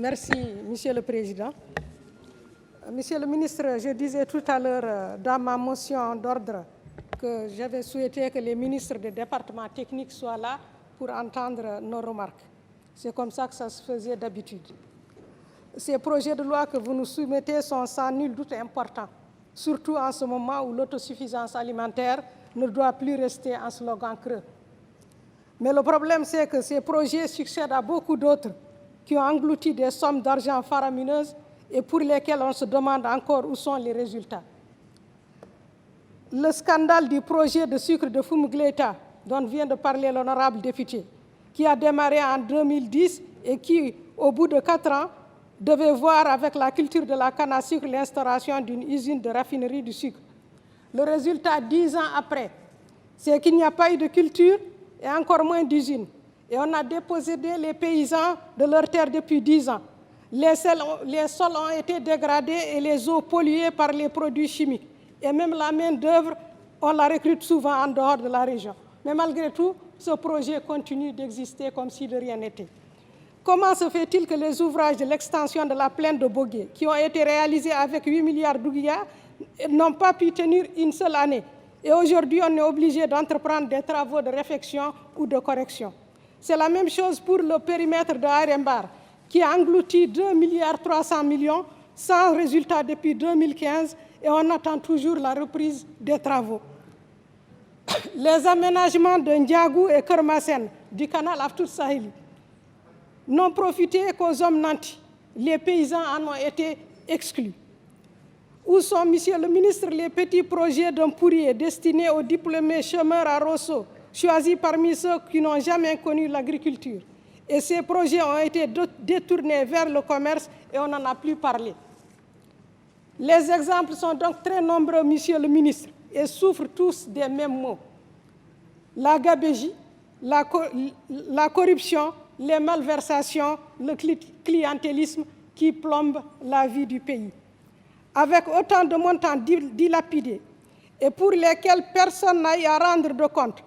Merci, Monsieur le Président. Monsieur le ministre, je disais tout à l'heure dans ma motion d'ordre que j'avais souhaité que les ministres des départements techniques soient là pour entendre nos remarques. C'est comme ça que ça se faisait d'habitude. Ces projets de loi que vous nous soumettez sont sans nul doute importants, surtout en ce moment où l'autosuffisance alimentaire ne doit plus rester un slogan creux. Mais le problème, c'est que ces projets succèdent à beaucoup d'autres qui ont englouti des sommes d'argent faramineuses et pour lesquels on se demande encore où sont les résultats. Le scandale du projet de sucre de Fumgleta, dont vient de parler l'honorable député, qui a démarré en 2010 et qui, au bout de 4 ans, devait voir avec la culture de la canne à sucre l'instauration d'une usine de raffinerie du sucre. Le résultat, 10 ans après, c'est qu'il n'y a pas eu de culture et encore moins d'usine. Et on a dépossédé les paysans de leurs terres depuis 10 ans. Les sols ont été dégradés et les eaux polluées par les produits chimiques. Et même la main-d'œuvre, on la recrute souvent en dehors de la région. Mais malgré tout, ce projet continue d'exister comme si de rien n'était. Comment se fait-il que les ouvrages de l'extension de la plaine de Bogué, qui ont été réalisés avec 8 milliards d'ouguiya, n'ont pas pu tenir une seule année? Et aujourd'hui, on est obligé d'entreprendre des travaux de réfection ou de correction. C'est la même chose pour le périmètre de Arembar, qui a englouti 2,3 milliards sans résultat depuis 2015, et on attend toujours la reprise des travaux. Les aménagements de Ndiagou et Kermasen du canal Aftout Saheli n'ont profité qu'aux hommes nantis. Les paysans en ont été exclus. Où sont, Monsieur le ministre, les petits projets d'un pourrier destinés aux diplômés chômeurs à Rosso, choisis parmi ceux qui n'ont jamais connu l'agriculture? Et ces projets ont été détournés vers le commerce et on n'en a plus parlé. Les exemples sont donc très nombreux, Monsieur le ministre, et souffrent tous des mêmes maux. La gabégie, la corruption, les malversations, le clientélisme qui plombent la vie du pays. Avec autant de montants dilapidés et pour lesquels personne n'a eu à rendre de compte,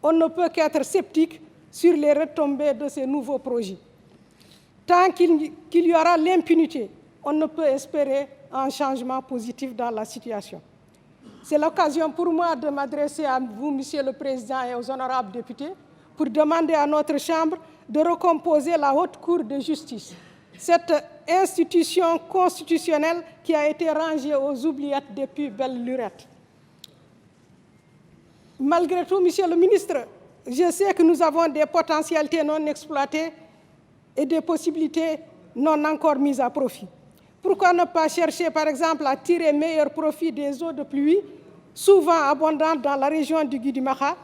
on ne peut qu'être sceptique sur les retombées de ces nouveaux projets. Tant qu'il y aura l'impunité, on ne peut espérer un changement positif dans la situation. C'est l'occasion pour moi de m'adresser à vous, Monsieur le Président, et aux honorables députés, pour demander à notre Chambre de recomposer la Haute Cour de justice, cette institution constitutionnelle qui a été rangée aux oubliettes depuis belle lurette. Malgré tout, Monsieur le ministre, je sais que nous avons des potentialités non exploitées et des possibilités non encore mises à profit. Pourquoi ne pas chercher, par exemple, à tirer meilleur profit des eaux de pluie, souvent abondantes dans la région du Guidimaha,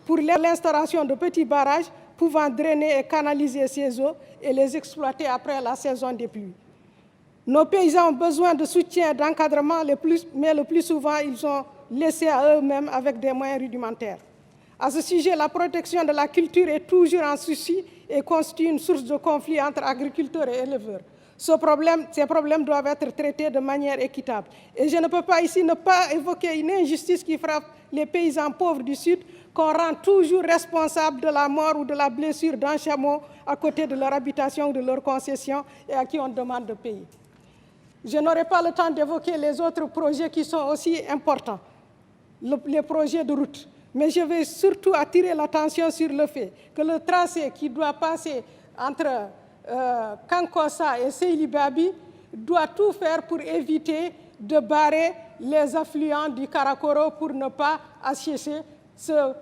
pour l'installation de petits barrages pouvant drainer et canaliser ces eaux et les exploiter après la saison des pluies? Nos paysans ont besoin de soutien et d'encadrement, mais le plus souvent, ils sont laissés à eux-mêmes avec des moyens rudimentaires. À ce sujet, la protection de la culture est toujours en souci et constitue une source de conflit entre agriculteurs et éleveurs. Ces problèmes doivent être traités de manière équitable. Et je ne peux pas ici ne pas évoquer une injustice qui frappe les paysans pauvres du Sud, qu'on rend toujours responsables de la mort ou de la blessure d'un chameau à côté de leur habitation ou de leur concession et à qui on demande de payer. Je n'aurai pas le temps d'évoquer les autres projets qui sont aussi importants, les projets de route. Mais je vais surtout attirer l'attention sur le fait que le tracé qui doit passer entre Kankossa et Seilibabi doit tout faire pour éviter de barrer les affluents du Karakoro pour ne pas assécher ce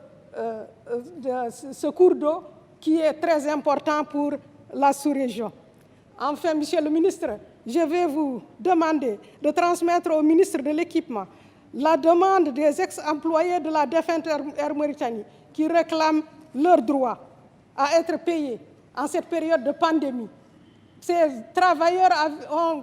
cours d'eau qui est très important pour la sous-région. Enfin, Monsieur le ministre, je vais vous demander de transmettre au ministre de l'Équipement la demande des ex-employés de la défunte Air Mauritanie qui réclament leur droit à être payés en cette période de pandémie. Ces travailleurs,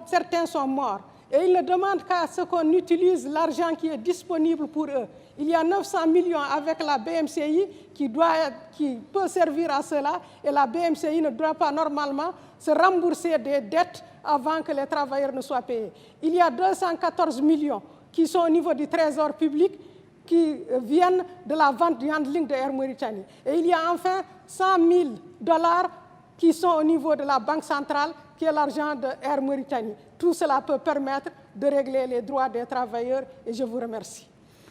certains sont morts et ils ne demandent qu'à ce qu'on utilise l'argent qui est disponible pour eux. Il y a 900 millions avec la BMCI qui peut servir à cela et la BMCI ne doit pas normalement se rembourser des dettes avant que les travailleurs ne soient payés. Il y a 214 millions qui sont au niveau du trésor public qui viennent de la vente du handling de Air Mauritanie. Et il y a enfin $100 000 qui sont au niveau de la Banque centrale, qui est l'argent de Air Mauritanie. Tout cela peut permettre de régler les droits des travailleurs et je vous remercie.